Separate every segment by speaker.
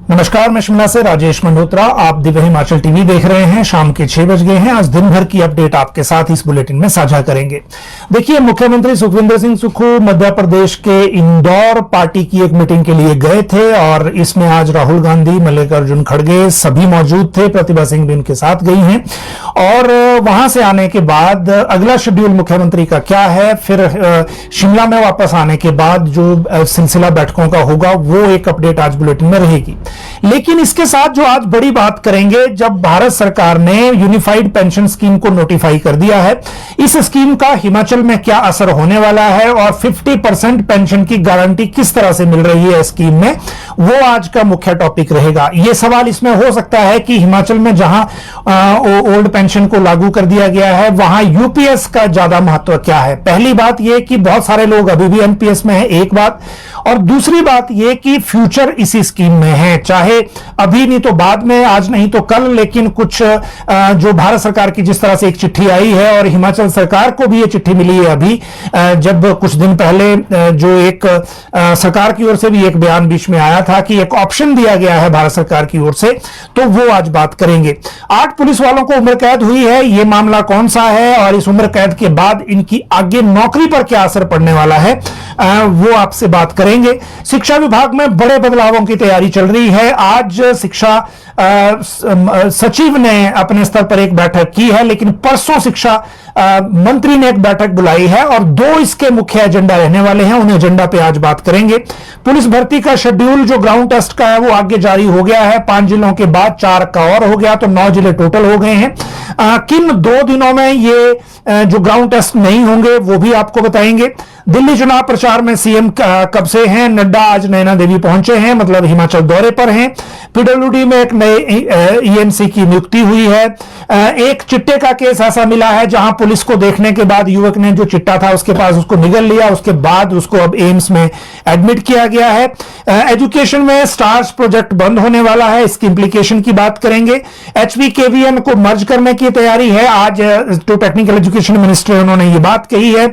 Speaker 1: नमस्कार, मैं शिमला से राजेश मल्होत्रा। आप दिव्य हिमाचल टीवी देख रहे हैं। शाम के 6 बज गए हैं। आज दिन भर की अपडेट आपके साथ इस बुलेटिन में साझा करेंगे। देखिए, मुख्यमंत्री सुखविंदर सिंह सुक्खू मध्य प्रदेश के इंदौर पार्टी की एक मीटिंग के लिए गए थे और इसमें आज राहुल गांधी, मल्लिकार्जुन खड़गे सभी मौजूद थे। प्रतिभा सिंह भी उनके साथ गई हैं और वहां से आने के बाद अगला शेड्यूल मुख्यमंत्री का क्या है, फिर शिमला में वापस आने के बाद जो सिलसिला बैठकों का होगा वो एक अपडेट आज बुलेटिन में रहेगी। लेकिन इसके साथ जो आज बड़ी बात करेंगे, जब भारत सरकार ने यूनिफाइड पेंशन स्कीम को नोटिफाई कर दिया है, इस स्कीम का हिमाचल में क्या असर होने वाला है और 50% पेंशन की गारंटी किस तरह से मिल रही है स्कीम में, वो आज का मुख्य टॉपिक रहेगा। यह सवाल इसमें हो सकता है कि हिमाचल में जहां ओल्ड पेंशन को लागू कर दिया गया है वहां यूपीएस का ज्यादा महत्व क्या है। पहली बात यह कि बहुत सारे लोग अभी भी एनपीएस में है, एक बात, और दूसरी बात यह कि फ्यूचर इसी स्कीम में है, चाहे अभी नहीं तो बाद में, आज नहीं तो कल। लेकिन कुछ जो भारत सरकार की जिस तरह से एक चिट्ठी आई है और हिमाचल सरकार को भी ये चिट्ठी मिली है अभी, जब कुछ दिन पहले जो एक सरकार की ओर से भी एक बयान बीच में आया था कि एक ऑप्शन दिया गया है भारत सरकार की ओर से, तो वो आज बात करेंगे। 8 पुलिस वालों को उम्र कैद हुई है, ये मामला कौन सा है और इस उम्र कैद के बाद इनकी आगे नौकरी पर क्या असर पड़ने वाला है, वो आपसे बात करेंगे। शिक्षा विभाग में बड़े बदलावों की तैयारी चल रही है। आज शिक्षा सचिव ने अपने स्तर पर एक बैठक की है, लेकिन परसों शिक्षा मंत्री ने एक बैठक बुलाई है और 2 इसके मुख्य एजेंडा रहने वाले हैं। उन एजेंडा पे आज बात करेंगे। पुलिस भर्ती का शेड्यूल जो ग्राउंड टेस्ट का है वो आगे जारी हो गया है। 5 जिलों के बाद 4 का और हो गया, तो 9 जिले टोटल हो गए हैं। किन 2 दिनों में ये जो ग्राउंड टेस्ट नहीं होंगे वो भी आपको बताएंगे। दिल्ली चुनाव प्रचार में सीएम कब से हैं? नड्डा आज नैना देवी पहुंचे हैं, मतलब हिमाचल दौरे पर हैं। पीडब्ल्यूडी में एक नए ईएनसी की नियुक्ति हुई है। एक चिट्टे का केस ऐसा मिला है जहां पुलिस को देखने के बाद युवक ने जो चिट्टा था उसके पास उसको निगल लिया, उसके बाद उसको अब एम्स में एडमिट किया गया है। एजुकेशन में स्टार्स प्रोजेक्ट बंद होने वाला है, इसकी इंप्लीकेशन की बात करेंगे। एचवीकेवीएन को मर्ज करने की तैयारी है, आज तो टेक्निकल एजुकेशन मिनिस्टर उन्होंने ये बात कही है।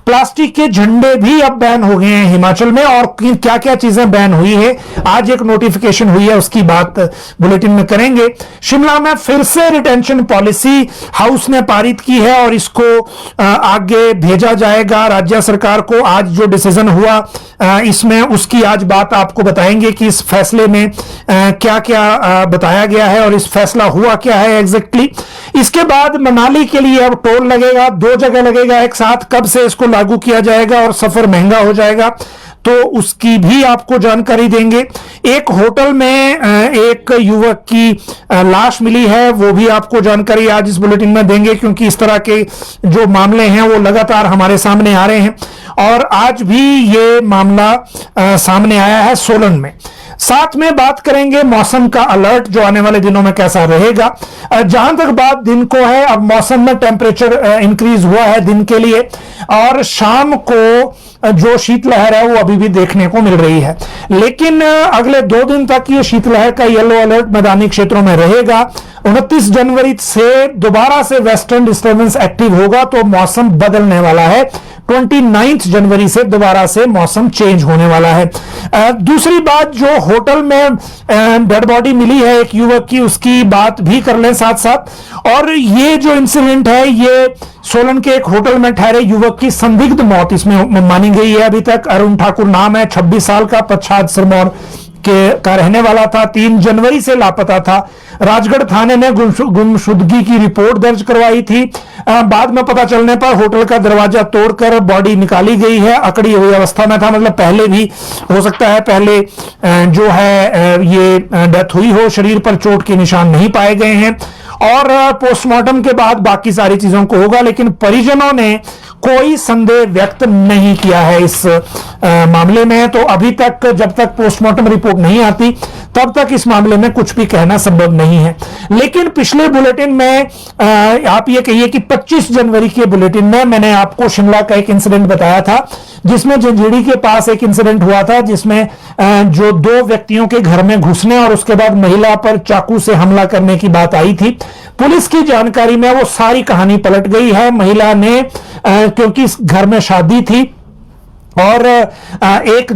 Speaker 1: प्लास्टिक के झंडे भी अब बैन हो गए हैं हिमाचल में, और क्या क्या चीजें बैन हुई है आज एक नोटिफिकेशन हुई है, उसकी बात बुलेटिन में करेंगे। शिमला में फिर से रिटेंशन पॉलिसी हाउस ने पारित की है और इसको आगे भेजा जाएगा राज्य सरकार को। आज जो डिसीजन हुआ इसमें उसकी आज बात आपको बताएंगे कि इस फैसले में क्या क्या बताया गया है और इस फैसला हुआ क्या है एग्जैक्टली। इसके बाद मनाली के लिए अब टोल लगेगा, 2 जगह लगेगा एक साथ। कब से इसको लागू किया जाएगा और सफर महंगा हो जाएगा तो उसकी भी आपको जानकारी देंगे। एक होटल में एक युवक की लाश मिली है, वो भी आपको जानकारी आज इस बुलेटिन में देंगे, क्योंकि इस तरह के जो मामले हैं वो लगातार हमारे सामने आ रहे हैं और आज भी ये मामला सामने आया है सोलन में। साथ में बात करेंगे मौसम का अलर्ट जो आने वाले दिनों में कैसा रहेगा। जहां तक बात दिन को है, अब मौसम में टेम्परेचर इंक्रीज हुआ है दिन के लिए और शाम को जो शीतलहर है वो अभी भी देखने को मिल रही है, लेकिन अगले 2 दिन तक ये शीतलहर का येलो अलर्ट मैदानी क्षेत्रों में रहेगा। 29 जनवरी से दोबारा से वेस्टर्न डिस्टर्बेंस एक्टिव होगा तो मौसम बदलने वाला है। 29 जनवरी से दोबारा से मौसम चेंज होने वाला है। दूसरी बात, जो होटल में डेड बॉडी मिली है एक युवक की, उसकी बात भी कर लें साथ साथ। और ये जो इंसिडेंट है ये सोलन के एक होटल में ठहरे युवक की संदिग्ध मौत इसमें मानी गई है। अभी तक अरुण ठाकुर नाम है, 26 साल का, पच्छाद सिरमौर का रहने वाला था, 3 जनवरी से लापता था। राजगढ़ थाने ने गुमशुदगी की रिपोर्ट दर्ज करवाई थी। बाद में पता चलने पर होटल का दरवाजा तोड़कर बॉडी निकाली गई है। अकड़ी हुई अवस्था में था, मतलब पहले भी हो सकता है पहले जो है ये डेथ हुई हो। शरीर पर चोट के निशान नहीं पाए गए हैं और पोस्टमार्टम के बाद बाकी सारी चीजों को होगा, लेकिन परिजनों ने कोई संदेह व्यक्त नहीं किया है इस मामले में। तो अभी तक जब तक पोस्टमार्टम रिपोर्ट नहीं आती तब तक इस मामले में कुछ भी कहना संभव नहीं है। लेकिन पिछले बुलेटिन में आप ये कहिए कि 25 जनवरी के बुलेटिन में मैंने आपको शिमला का एक इंसिडेंट बताया था, जिसमें झंझीड़ी के पास एक इंसिडेंट हुआ था जिसमें जो 2 व्यक्तियों के घर में घुसने और उसके बाद महिला पर चाकू से हमला करने की बात आई थी। पुलिस की जानकारी में वो सारी कहानी पलट गई है। महिला ने क्योंकि इस घर में शादी थी और एक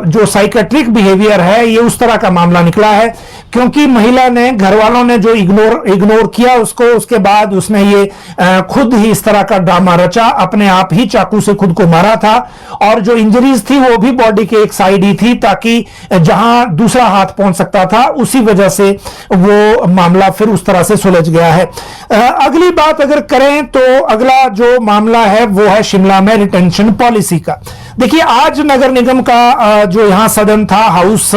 Speaker 1: जो साइकेट्रिक बिहेवियर है, ये उस तरह का मामला निकला है, क्योंकि महिला ने, घर वालों ने जो इग्नोर किया उसको, उसके बाद उसने ये खुद ही इस तरह का ड्रामा रचा, अपने आप ही चाकू से खुद को मारा था, और जो इंजरीज थी वो भी बॉडी के एक साइड ही थी, ताकि जहां दूसरा हाथ पहुंच सकता था, उसी वजह से वो मामला फिर उस तरह से सुलझ गया है। अगली बात अगर करें तो अगला जो मामला है वो है शिमला में रिटेंशन पॉलिसी का। देखिए, आज नगर निगम का जो यहां सदन था, हाउस,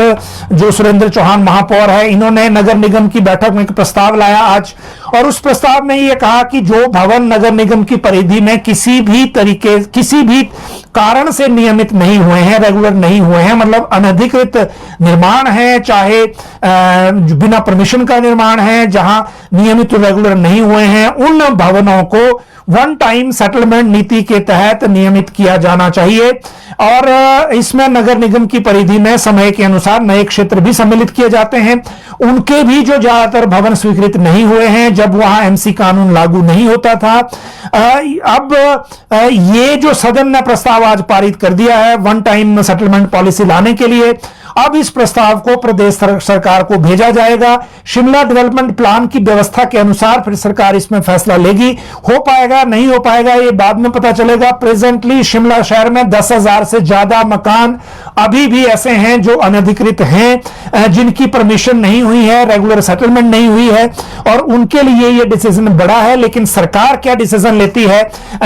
Speaker 1: जो सुरेंद्र चौहान महापौर है, इन्होंने नगर निगम की बैठक में एक प्रस्ताव लाया आज, और उस प्रस्ताव में यह कहा कि जो भवन नगर निगम की परिधि में किसी भी कारण से नियमित नहीं हुए हैं, रेगुलर नहीं हुए हैं, मतलब अनधिकृत निर्माण है, चाहे बिना परमिशन का निर्माण है, जहां नियमित रेगुलर नहीं हुए हैं, उन भवनों को वन टाइम सेटलमेंट नीति के तहत नियमित किया जाना चाहिए। और इसमें नगर निगम की परिधि में समय के अनुसार नए क्षेत्र भी सम्मिलित किए जाते हैं, उनके भी जो ज्यादातर भवन स्वीकृत नहीं हुए हैं जब वहां एमसी कानून लागू नहीं होता था। अब ये जो सदन ने प्रस्ताव आज पारित कर दिया है वन टाइम सेटलमेंट पॉलिसी लाने के लिए, अब इस प्रस्ताव को प्रदेश सरकार को भेजा जाएगा। शिमला डेवलपमेंट प्लान की व्यवस्था के अनुसार फिर सरकार इसमें फैसला लेगी। हो पाएगा नहीं हो पाएगा ये बाद में पता चलेगा। प्रेजेंटली शिमला शहर में 10,000 से ज्यादा मकान अभी भी ऐसे हैं जो अनधिकृत हैं, जिनकी परमिशन नहीं हुई है, रेगुलर सेटलमेंट नहीं हुई है, और उनके लिए ये डिसीजन बड़ा है। लेकिन सरकार क्या डिसीजन लेती है,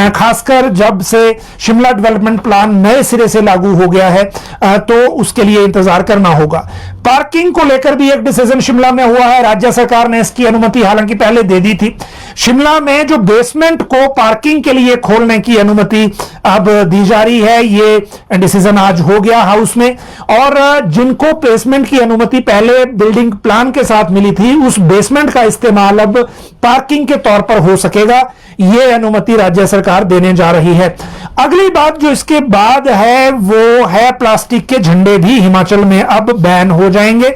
Speaker 1: खासकर जब से शिमला डेवलपमेंट प्लान नए सिरे से लागू हो गया है, तो उसके लिए इंतजार करना होगा। पार्किंग को लेकर भी एक डिसीजन शिमला में हुआ है। राज्य सरकार ने इसकी अनुमति हालांकि पहले दे दी थी। शिमला में जो बेसमेंट को पार्किंग के लिए खोलने की अनुमति अब दी जा रही है, ये डिसीजन आज हो गया हाउस में। और जिनको बेसमेंट की अनुमति पहले बिल्डिंग प्लान के साथ मिली थी, उस बेसमेंट का इस्तेमाल अब पार्किंग के तौर पर हो सकेगा। यह अनुमति राज्य सरकार देने जा रही है। अगली बात जो इसके बाद है वो है प्लास्टिक के झंडे भी हिमाचल में अब बैन हो जाएंगे,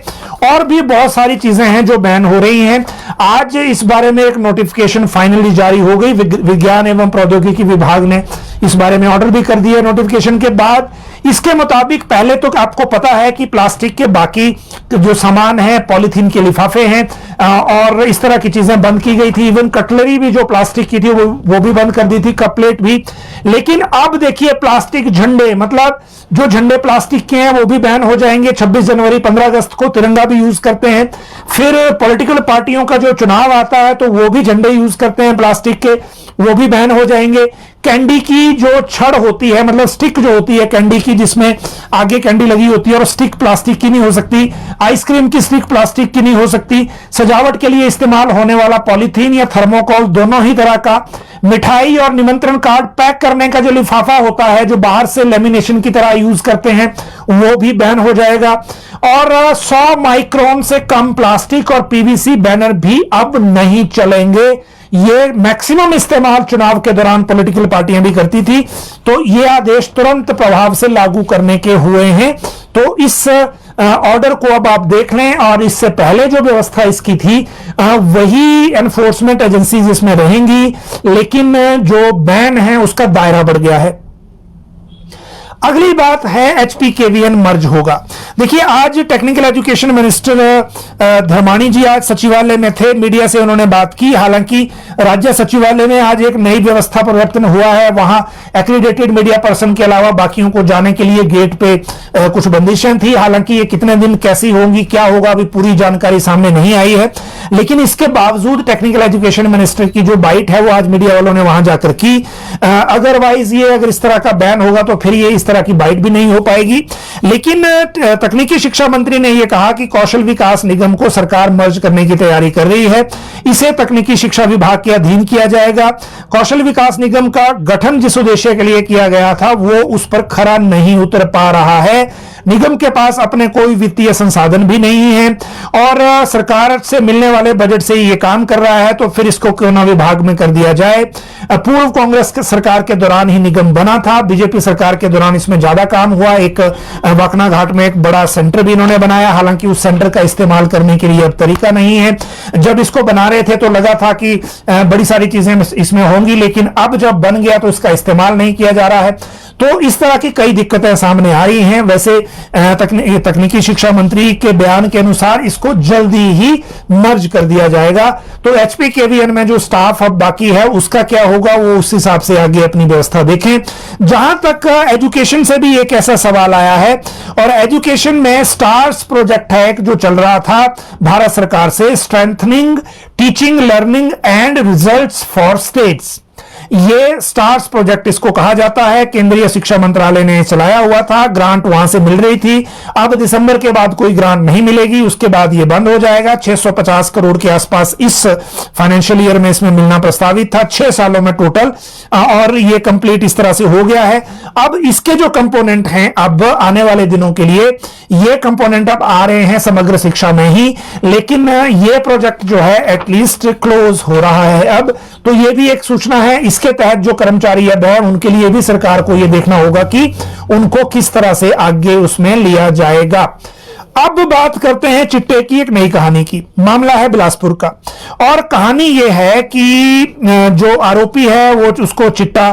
Speaker 1: और भी बहुत सारी चीजें हैं जो बैन हो रही हैं। आज इस बारे में एक नोटिफिकेशन फाइनली जारी हो गई। विज्ञान एवं प्रौद्योगिकी विभाग ने इस बारे में ऑर्डर भी कर दिया नोटिफिकेशन के बाद। इसके मुताबिक पहले तो आपको पता है कि प्लास्टिक के बाकी जो सामान है, पॉलीथीन के लिफाफे हैं और इस तरह की चीजें बंद की गई थी। इवन कटलरी भी जो प्लास्टिक की थी वो भी बंद कर दी थी, कप प्लेट भी। लेकिन अब देखिए प्लास्टिक झंडे, मतलब जो झंडे प्लास्टिक के हैं वो भी बैन हो जाएंगे। 26 जनवरी 15 अगस्त को तिरंगा भी यूज करते हैं। फिर पॉलिटिकल पार्टियों का जो चुनाव आता है तो वो भी झंडे यूज करते हैं प्लास्टिक के, वो भी बैन हो जाएंगे। कैंडी की जो छड़ होती है, मतलब स्टिक जो होती है कैंडी की, जिसमें आगे कैंडी लगी होती है, और स्टिक प्लास्टिक की नहीं हो सकती। आइसक्रीम की स्टिक प्लास्टिक की नहीं हो सकती। सजावट के लिए इस्तेमाल होने वाला पॉलीथीन या थर्मोकोल, दोनों ही तरह का। मिठाई और निमंत्रण कार्ड पैक करने का जो लिफाफा होता है, जो बाहर से लेमिनेशन की तरह यूज करते हैं, वो भी बैन हो जाएगा। और 100 माइक्रोन से कम प्लास्टिक और पीवीसी बैनर भी अब नहीं चलेंगे। ये मैक्सिमम इस्तेमाल चुनाव के दौरान पॉलिटिकल पार्टियां भी करती थी, तो ये आदेश तुरंत प्रभाव से लागू करने के हुए हैं। तो इस ऑर्डर को अब आप देख लें, और इससे पहले जो व्यवस्था इसकी थी वही एनफोर्समेंट एजेंसीज इसमें रहेंगी, लेकिन जो बैन है उसका दायरा बढ़ गया है। अगली बात है HPKVN मर्ज होगा। देखिए, आज टेक्निकल एजुकेशन मिनिस्टर धर्माणी जी आज सचिवालय में थे, मीडिया से उन्होंने बात की। हालांकि राज्य सचिवालय में आज एक नई व्यवस्था परिवर्तन हुआ है। वहां एक्रीडेटेड मीडिया पर्सन के अलावा बाकियों को जाने के लिए गेट पे कुछ बंदिशें थी। हालांकि ये कितने दिन कैसी होंगी, क्या होगा, अभी पूरी जानकारी सामने नहीं आई है। लेकिन इसके बावजूद टेक्निकल एजुकेशन मिनिस्टर की जो बाइट है वो आज मीडिया वालों ने वहां जाकर की। अदरवाइज ये अगर इस तरह का बैन होगा तो फिर ये इस तरह की बाइट भी नहीं हो पाएगी। लेकिन तकनीकी शिक्षा मंत्री ने यह कहा कि कौशल विकास निगम को सरकार मर्ज करने की तैयारी कर रही है। इसे तकनीकी शिक्षा विभाग के अधीन किया जाएगा। कौशल विकास निगम का गठन जिस उद्देश्य के लिए किया गया था वो उस पर खरा नहीं उतर पा रहा है। निगम के पास अपने कोई वित्तीय संसाधन भी नहीं है, और सरकार से मिलने वाले बजट से ये काम कर रहा है, तो फिर इसको क्यों ना विभाग में कर दिया जाए। पूर्व कांग्रेस सरकार के दौरान ही निगम बना था, बीजेपी सरकार के दौरान इसमें ज्यादा काम हुआ। एक वाकना घाट में एक बड़ा सेंटर भी इन्होंने बनाया, हालांकि उस सेंटर का इस्तेमाल करने के लिए अब तरीका नहीं है। जब इसको बना रहे थे तो लगा था कि बड़ी सारी चीजें इसमें होंगी, लेकिन अब जब बन गया तो इसका इस्तेमाल नहीं किया जा रहा है। तो इस तरह की कई दिक्कतें सामने आ रही हैं। वैसे तकनीकी शिक्षा मंत्री के बयान के अनुसार इसको जल्दी ही मर्ज कर दिया जाएगा। तो HPKVN में जो स्टाफ अब बाकी है उसका क्या होगा, वो उस हिसाब से आगे अपनी व्यवस्था देखें। जहां तक एजुकेशन से भी एक ऐसा सवाल आया है, और एजुकेशन में स्टार्स प्रोजेक्ट है जो चल रहा था भारत सरकार से, strengthening teaching learning and results for states. ये स्टार्स प्रोजेक्ट इसको कहा जाता है। केंद्रीय शिक्षा मंत्रालय ने चलाया हुआ था, ग्रांट वहां से मिल रही थी। अब दिसंबर के बाद कोई ग्रांट नहीं मिलेगी, उसके बाद ये बंद हो जाएगा। 650 करोड़ के आसपास इस फाइनेंशियल ईयर में इसमें मिलना प्रस्तावित था, 6 सालों में टोटल, और ये कंप्लीट इस तरह से हो गया है। अब इसके जो कंपोनेंट हैं अब आने वाले दिनों के लिए, ये कंपोनेंट अब आ रहे हैं समग्र शिक्षा में ही, लेकिन ये प्रोजेक्ट जो है एटलीस्ट क्लोज हो रहा है अब। तो ये भी एक सूचना है। इसके तहत जो कर्मचारी अब है उनके लिए भी सरकार को यह देखना होगा कि उनको किस तरह से आगे उसमें लिया जाएगा। अब बात करते हैं चिट्टे की एक नई कहानी की। मामला है बिलासपुर का, और कहानी यह है कि जो आरोपी है वो उसको चिट्टा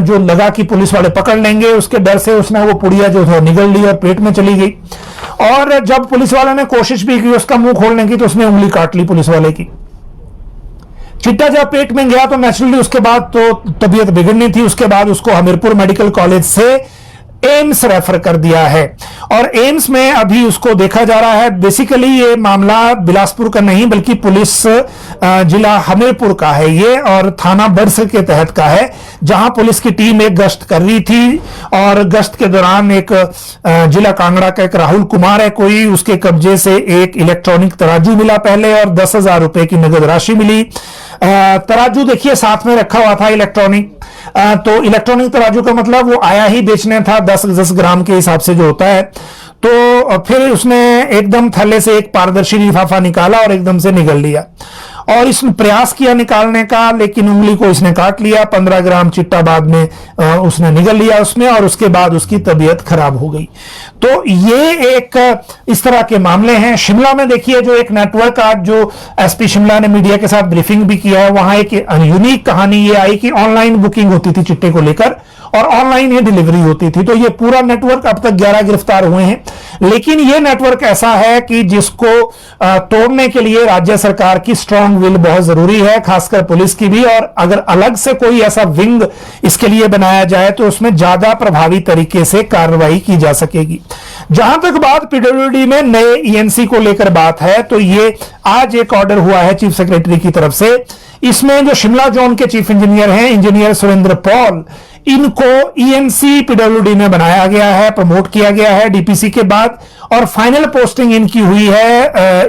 Speaker 1: जो लगा कि पुलिस वाले पकड़ लेंगे, उसके डर से उसने वो पुड़िया जो है निगल ली और पेट में चली गई। और जब पुलिस वाले ने कोशिश भी की उसका मुंह खोलने की तो उसने उंगली काट ली पुलिस वाले की। चिट्टा जब पेट में गया तो नेचुरली उसके बाद तो तबीयत बिगड़नी थी। उसके बाद उसको हमीरपुर मेडिकल कॉलेज से एम्स रेफर कर दिया है, और एम्स में अभी उसको देखा जा रहा है। बेसिकली ये मामला बिलासपुर का नहीं बल्कि पुलिस जिला हमीरपुर का है ये, और थाना बरसर के तहत का है, जहां पुलिस की टीम एक गश्त कर रही थी। और गश्त के दौरान एक जिला कांगड़ा का एक राहुल कुमार है कोई, उसके कब्जे से एक इलेक्ट्रॉनिक तराजू मिला पहले, और 10,000 रुपए की नगद राशि मिली। तराजू देखिए साथ में रखा हुआ था इलेक्ट्रॉनिक, तो इलेक्ट्रॉनिक तराजू का मतलब वो आया ही बेचने था 10 ग्राम के हिसाब से जो होता है। तो फिर उसने एकदम थैले से एक पारदर्शी लिफाफा निकाला और एकदम से निगल लिया, और इसने प्रयास किया निकालने का, लेकिन उंगली को इसने काट लिया। 15 ग्राम चिट्टा बाद में उसने निगल लिया उसमें, और उसके बाद उसकी तबीयत खराब हो गई। तो ये एक इस तरह के मामले हैं। शिमला में देखिए जो एक नेटवर्क आज जो एसपी शिमला ने मीडिया के साथ ब्रीफिंग भी किया है, वहां एक यूनिक कहानी ये आई कि ऑनलाइन बुकिंग होती थी चिट्टे को लेकर और ऑनलाइन ही डिलीवरी होती थी। तो ये पूरा नेटवर्क अब तक 11 गिरफ्तार हुए हैं, लेकिन ये नेटवर्क ऐसा है कि जिसको तोड़ने के लिए राज्य सरकार की स्ट्रांग विल बहुत जरूरी है, खासकर पुलिस की भी। और अगर अलग से कोई ऐसा विंग इसके लिए बनाया जाए तो उसमें ज्यादा प्रभावी तरीके से कार्रवाई की जा सकेगी। जहां तक बात पीडब्ल्यूडी में नए ईएनसी को लेकर बात है, तो ये आज एक ऑर्डर हुआ है चीफ सेक्रेटरी की तरफ से। इसमें जो शिमला जोन के चीफ इंजीनियर हैं, इंजीनियर सुरेंद्र पॉल, इनको ईएनसी पीडब्ल्यूडी में बनाया गया है, प्रमोट किया गया है डीपीसी के बाद, और फाइनल पोस्टिंग इनकी हुई है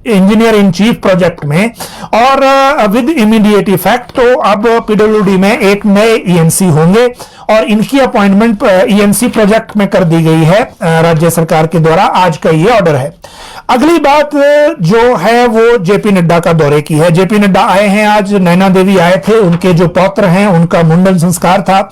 Speaker 1: इंजीनियर इन चीफ प्रोजेक्ट में, और विद इमीडिएट इफेक्ट। तो अब पीडब्ल्यूडी में एक नए ईएनसी होंगे, और इनकी अपॉइंटमेंट ईएनसी प्रोजेक्ट में कर दी गई है राज्य सरकार के द्वारा। आज का ये ऑर्डर है। अगली बात जो है वो जेपी नड्डा का दौरे की है। जेपी नड्डा आए हैं आज, नैना देवी आए थे, उनके जो पौत्र हैं उनका मुंडन संस्कार था,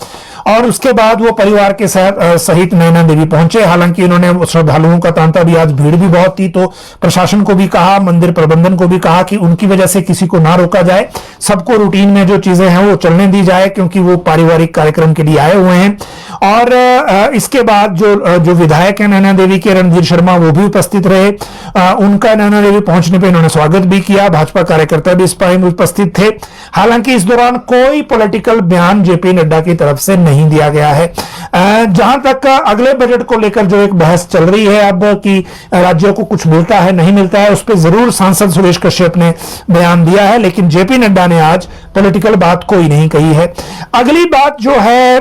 Speaker 1: और उसके बाद वो परिवार के सहित नैना देवी पहुंचे। हालांकि उन्होंने श्रद्धालुओं का तांता भी, आज भीड़ भी बहुत थी, तो प्रशासन को भी कहा, मंदिर प्रबंधन को भी कहा कि उनकी वजह से किसी को ना रोका जाए, सबको रूटीन में जो चीजें हैं वो चलने दी जाए, क्योंकि वो पारिवारिक कार्यक्रम के लिए आए हुए हैं। और इसके बाद जो विधायक है नैना देवी के, रणधीर शर्मा, वो भी उपस्थित रहे। उनका नैना देवी पहुंचने पे इन्होंने स्वागत भी किया। भाजपा कार्यकर्ता भी इस टाइम उपस्थित थे। हालांकि इस दौरान कोई पॉलिटिकल बयान जेपी नड्डा की तरफ से नहीं दिया गया है। जहां तक अगले बजट को लेकर जो एक बहस चल रही है अब कि राज्यों को कुछ मिलता है नहीं मिलता है, उस पर जरूर सांसद सुरेश कश्यप ने बयान दिया है, लेकिन जेपी नड्डा ने आज पॉलिटिकल बात कोई नहीं कही है। अगली बात जो है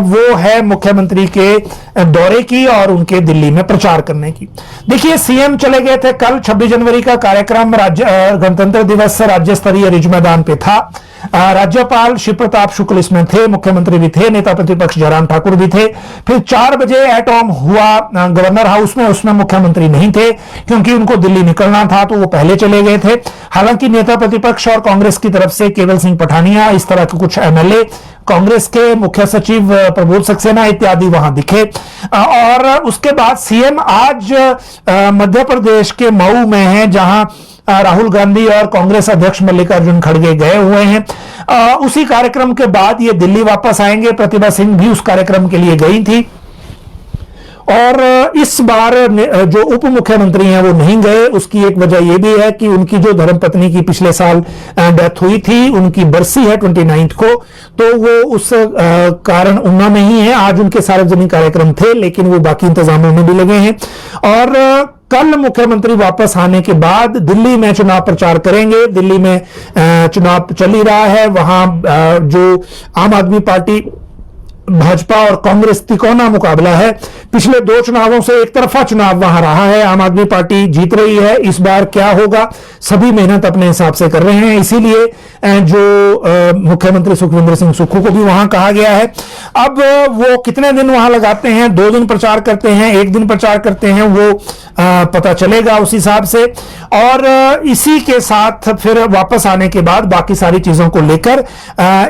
Speaker 1: वो है मुख्यमंत्री के दौरे की और उनके दिल्ली में प्रचार करने की। देखिए सीएम चले गए थे कल। 26 जनवरी का कार्यक्रम गणतंत्र दिवस राज्य स्तरीय रिज मैदान पे था। राज्यपाल शिव प्रताप शुक्ल इसमें थे, मुख्यमंत्री भी थे, नेता प्रतिपक्ष जयराम ठाकुर भी थे। फिर 4 बजे एट होम हुआ गवर्नर हाउस में, उसमें मुख्यमंत्री नहीं थे क्योंकि उनको दिल्ली निकलना था, तो वो पहले चले गए थे। हालांकि नेता प्रतिपक्ष और कांग्रेस की तरफ से केवल सिंह पठानिया, इस तरह के कुछ एमएलए, कांग्रेस के मुख्य सचिव सचिव प्रबोध सक्सेना इत्यादि वहां दिखे। और उसके बाद सीएम आज मध्य प्रदेश के मऊ में है, जहां राहुल गांधी और कांग्रेस अध्यक्ष मल्लिकार्जुन खड़गे गए हुए हैं। उसी कार्यक्रम के बाद ये दिल्ली वापस आएंगे। प्रतिभा सिंह भी उस कार्यक्रम के लिए गई थी। और इस बार जो उप मुख्यमंत्री हैं वो नहीं गए। उसकी एक वजह यह भी है कि उनकी जो धर्मपत्नी की पिछले साल डेथ हुई थी, उनकी बरसी है 29 को, तो वो उस कारण ऊना में ही है। आज उनके सार्वजनिक कार्यक्रम थे, लेकिन वो बाकी इंतजामों में भी लगे हैं। और कल मुख्यमंत्री वापस आने के बाद दिल्ली में चुनाव प्रचार करेंगे। दिल्ली में चुनाव चल ही रहा है। वहां जो आम आदमी पार्टी, भाजपा और कांग्रेस तिकोना मुकाबला है। पिछले 2 चुनावों से एक तरफा चुनाव वहां रहा है। आम आदमी पार्टी जीत रही है। इस बार क्या होगा, सभी मेहनत अपने हिसाब से कर रहे हैं। इसीलिए जो मुख्यमंत्री सुखविंदर सिंह सुक्खू को भी वहां कहा गया है। अब वो कितने दिन वहां लगाते हैं, 2 दिन प्रचार करते हैं, 1 दिन प्रचार करते हैं, वो पता चलेगा उस हिसाब से। और इसी के साथ फिर वापस आने के बाद बाकी सारी चीजों को लेकर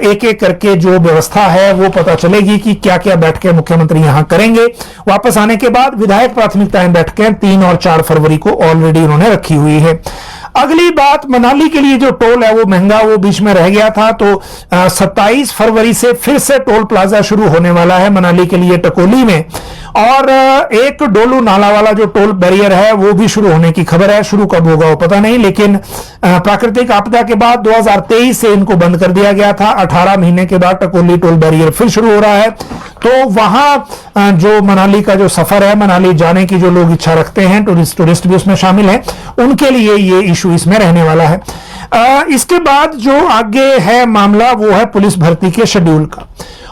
Speaker 1: एक एक करके जो व्यवस्था है वो पता चलेगी कि क्या क्या बैठकें मुख्यमंत्री यहां करेंगे। वापस आने के बाद विधायक प्राथमिकताएं बैठकें 3 और 4 फरवरी को ऑलरेडी उन्होंने रखी हुई है। अगली बात, मनाली के लिए जो टोल है वो महंगा, वो बीच में रह गया था, तो 27 फरवरी से फिर से टोल प्लाजा शुरू होने वाला है मनाली के लिए टकोली में। और एक डोलू नाला वाला जो टोल बैरियर है वो भी शुरू होने की खबर है। शुरू कब होगा वो पता नहीं, लेकिन प्राकृतिक आपदा के बाद 2023 से इनको बंद कर दिया गया था। 18 महीने के बाद टकोली टोल बैरियर फिर शुरू हो रहा है। तो वहां जो मनाली का जो सफर है, मनाली जाने की जो लोग इच्छा रखते हैं, टूरिस्ट भी उसमें शामिल हैं, उनके लिए ये इशू इसमें रहने वाला है। इसके बाद जो आगे है मामला वो है पुलिस भर्ती के शेड्यूल का।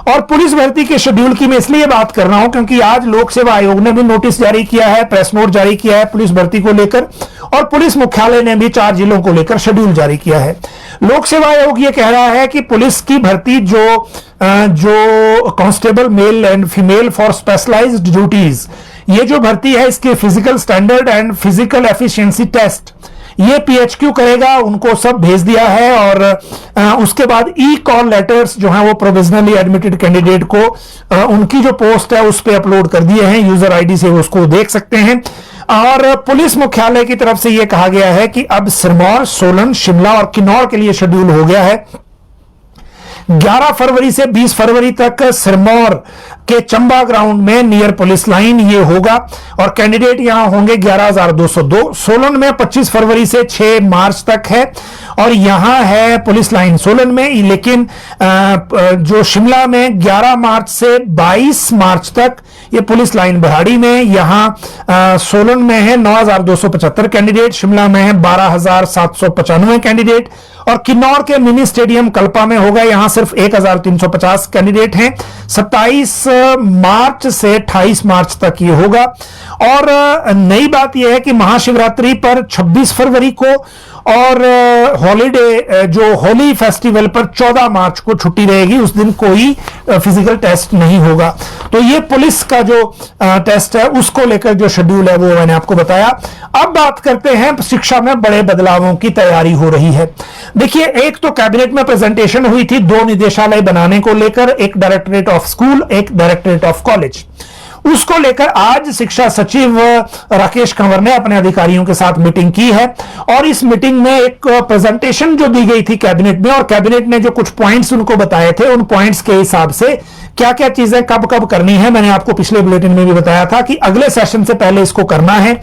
Speaker 1: और पुलिस भर्ती के शेड्यूल की मैं इसलिए बात कर रहा हूं क्योंकि आज लोक सेवा आयोग ने भी नोटिस जारी किया है, प्रेस नोट जारी किया है पुलिस भर्ती को लेकर, और पुलिस मुख्यालय ने भी 4 जिलों को लेकर शेड्यूल जारी किया है। लोक सेवा आयोग ये कह रहा है कि पुलिस की भर्ती जो constable male and female for specialized duties, ये जो भर्ती है इसके physical standard and physical efficiency test ये पीएचक्यू करेगा, उनको सब भेज दिया है। और उसके बाद ई कॉल लेटर्स जो हैं वो प्रोविजनली एडमिटेड कैंडिडेट को उनकी जो पोस्ट है उस पर अपलोड कर दिए हैं। यूजर आईडी से उसको देख सकते हैं। और पुलिस मुख्यालय की तरफ से यह कहा गया है कि अब सिरमौर, सोलन, शिमला और किन्नौर के लिए शेड्यूल हो गया है। 11 फरवरी से 20 फरवरी तक सिरमौर के चंबा ग्राउंड में नियर पुलिस लाइन ये होगा और कैंडिडेट यहां होंगे 11,202। सोलन में 25 फरवरी से 6 मार्च तक है और यहां है पुलिस लाइन सोलन में। लेकिन जो शिमला में 11 मार्च से 22 मार्च तक ये पुलिस लाइन बराड़ी में, यहां सोलन में है 9,275 कैंडिडेट, शिमला में है 12,795 कैंडिडेट और किन्नौर के मिनी स्टेडियम कल्पा में होगा, यहां सिर्फ 1,350 कैंडिडेट हैं। 27 मार्च से 28 मार्च तक ये होगा। और नई बात यह है कि महाशिवरात्रि पर 26 फरवरी को और हॉलीडे जो होली फेस्टिवल पर 14 मार्च को छुट्टी रहेगी, उस दिन कोई फिजिकल टेस्ट नहीं होगा। तो ये पुलिस का जो टेस्ट है उसको लेकर जो शेड्यूल है वो मैंने आपको बताया। अब बात करते हैं शिक्षा में बड़े बदलावों की तैयारी हो रही है। देखिए, एक तो कैबिनेट में प्रेजेंटेशन हुई थी 2 निदेशालय बनाने को लेकर, एक डायरेक्टरेट ऑफ स्कूल, एक डायरेक्टरेट ऑफ कॉलेज। उसको लेकर आज शिक्षा सचिव राकेश कंवर ने अपने अधिकारियों के साथ मीटिंग की है और इस मीटिंग में एक प्रेजेंटेशन जो दी गई थी कैबिनेट में, और कैबिनेट ने जो कुछ पॉइंट्स उनको बताए थे, उन पॉइंट्स के हिसाब से क्या क्या चीजें कब कब करनी है, मैंने आपको पिछले बुलेटिन में भी बताया था कि अगले सेशन से पहले इसको करना है।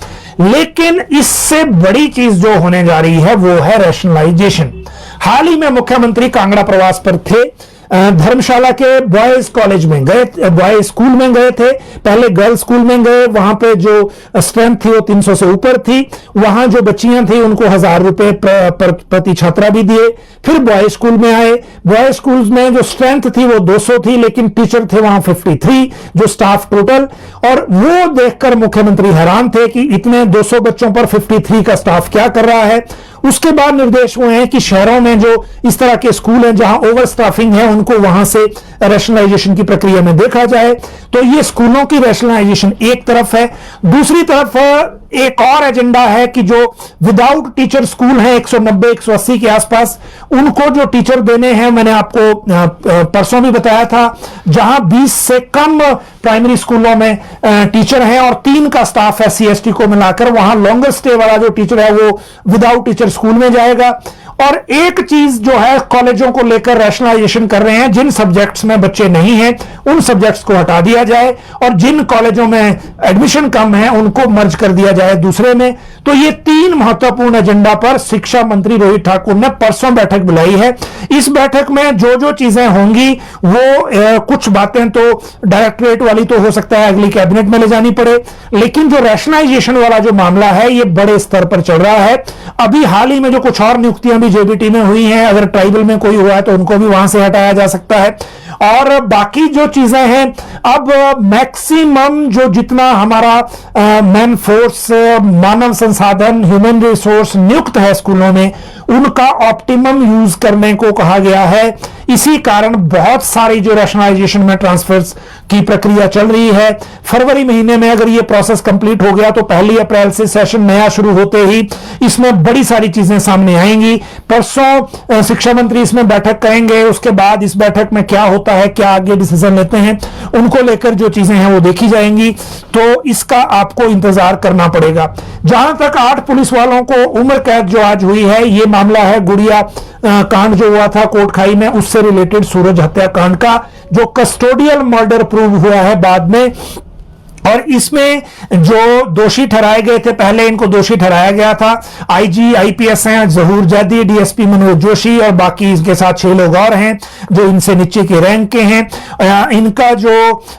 Speaker 1: लेकिन इससे बड़ी चीज जो होने जा रही है वो है रैशनलाइजेशन। हाल ही में मुख्यमंत्री कांगड़ा प्रवास पर थे, धर्मशाला के बॉयज कॉलेज में गए, बॉयज स्कूल में गए थे, पहले गर्ल्स स्कूल में गए, वहां पे जो स्ट्रेंथ थी वो 300 से ऊपर थी, वहां जो बच्चियां थी उनको 1,000 रुपए प्रति छात्रा भी दिए। फिर बॉयज स्कूल में आए, बॉयज स्कूल में जो स्ट्रेंथ थी वो 200 थी, लेकिन टीचर थे वहां 53 जो स्टाफ टोटल, और वो देखकर मुख्यमंत्री हैरान थे कि इतने 200 बच्चों पर 53 का स्टाफ क्या कर रहा है। उसके बाद निर्देश हुए हैं कि शहरों में जो इस तरह के स्कूल हैं जहां ओवर स्टाफिंग है उनको वहां से रैशनलाइजेशन की प्रक्रिया में देखा जाए। तो ये स्कूलों की रैशनलाइजेशन एक तरफ है। दूसरी तरफ एक और एजेंडा है कि जो विदाउट टीचर स्कूल हैं 190 180 के आसपास, उनको जो टीचर देने हैं, मैंने आपको परसों भी बताया था, जहां 20 से कम प्राइमरी स्कूलों में टीचर हैं और 3 का स्टाफ है CST को मिलाकर, वहां लॉन्गर स्टे वाला जो टीचर है वो विदाउट टीचर स्कूल में जाएगा। और एक चीज जो है कॉलेजों को लेकर रैशनलाइजेशन कर रहे हैं, जिन सब्जेक्ट्स में बच्चे नहीं हैं उन सब्जेक्ट्स को हटा दिया जाए और जिन कॉलेजों में एडमिशन कम है उनको मर्ज कर दिया जाए दूसरे में। तो ये 3 महत्वपूर्ण एजेंडा पर शिक्षा मंत्री रोहित ठाकुर ने परसों बैठक बुलाई है। इस बैठक में जो जो चीजें होंगी वो कुछ बातें तो डायरेक्टरेट वाली तो हो सकता है अगली कैबिनेट में ले जानी पड़े, लेकिन जो रैशनलाइजेशन वाला जो मामला है ये बड़े स्तर पर चल रहा है। अभी हाल ही में जो कुछ और नियुक्तियां JBT में हुई हैं, अगर ट्राइबल में कोई हुआ है तो उनको भी वहां से हटाया जा सकता है। और बाकी जो चीजें हैं, अब मैक्सिमम जो जितना हमारा मैन फोर्स, मानव संसाधन, ह्यूमन रिसोर्स नियुक्त है स्कूलों में, उनका ऑप्टिमम यूज करने को कहा गया है। इसी कारण बहुत सारी जो रैशनलाइजेशन में ट्रांसफर्स की प्रक्रिया चल रही है। फरवरी महीने में अगर ये प्रोसेस कंप्लीट हो गया तो 1 अप्रैल से सेशन नया शुरू होते ही इसमें बड़ी सारी चीजें सामने आएंगी। परसों शिक्षा मंत्री इसमें बैठक करेंगे, उसके बाद इस बैठक में क्या होता है, क्या आगे डिसीजन लेते हैं, उनको लेकर जो चीजें हैं वो देखी जाएंगी। तो इसका आपको इंतजार करना पड़ेगा। जहां तक 8 पुलिस वालों को उम्र कैद जो आज हुई है, ये मामला है गुड़िया कांड जो हुआ था कोटखाई में, उससे रिलेटेड सूरज हत्याकांड का, जो कस्टोडियल मर्डर प्रूव हुआ है बाद में। और इसमें जो दोषी ठहराए गए थे, पहले इनको दोषी ठहराया गया था, IG IPS हैं जहूर जैदी, DSP मनोज जोशी और बाकी इसके साथ 6 लोग और हैं जो इनसे नीचे के रैंक के हैं। इनका जो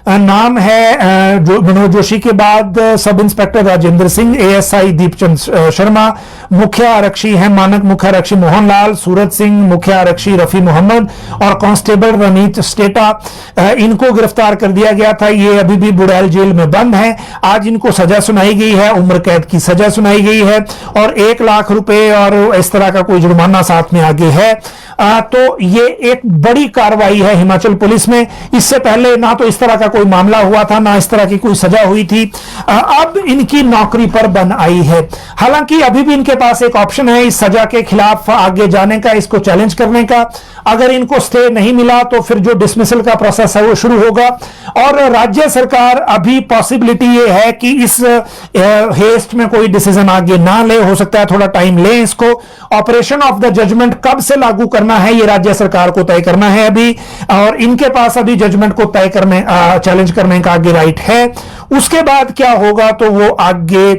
Speaker 1: नाम है, जो मनोज जोशी के बाद sub inspector Rajendra Singh, ASI Deepchand Sharma, मुख्य आरक्षी है मानक मुख्य आरक्षी मोहनलाल, सूरज सिंह, मुख्य आरक्षी रफी मोहम्मद और कांस्टेबल रनीत स्टेटा, इनको गिरफ्तार कर दिया गया था। ये अभी भी बुड़ैल जेल में बंद है। आज इनको सजा सुनाई गई है, उम्र कैद की सजा सुनाई गई है और 1 लाख रुपए और इस तरह का कोई जुर्माना साथ में आगे है। तो ये एक बड़ी कार्रवाई है हिमाचल पुलिस में। इससे पहले ना तो इस तरह का कोई मामला हुआ था, ना इस तरह की कोई सजा हुई थी। अब इनकी नौकरी पर बन आई है। हालांकि अभी भी इनके पास एक ऑप्शन है इस सजा के खिलाफ आगे जाने का, इसको चैलेंज करने का। अगर इनको स्टे नहीं मिला तो फिर जो डिसमिसल का प्रोसेस है वो शुरू होगा। और राज्य सरकार अभी पॉसिबिलिटी ये है कि इस हेस्ट में कोई डिसीजन आगे ना ले, हो सकता है थोड़ा टाइम ले इसको। ऑपरेशन ऑफ द जजमेंट कब से लागू करना है ये राज्य सरकार को तय करना है अभी, और इनके पास अभी जजमेंट को तय करने, चैलेंज करने का आगे राइट है। उसके बाद क्या होगा तो वो आगे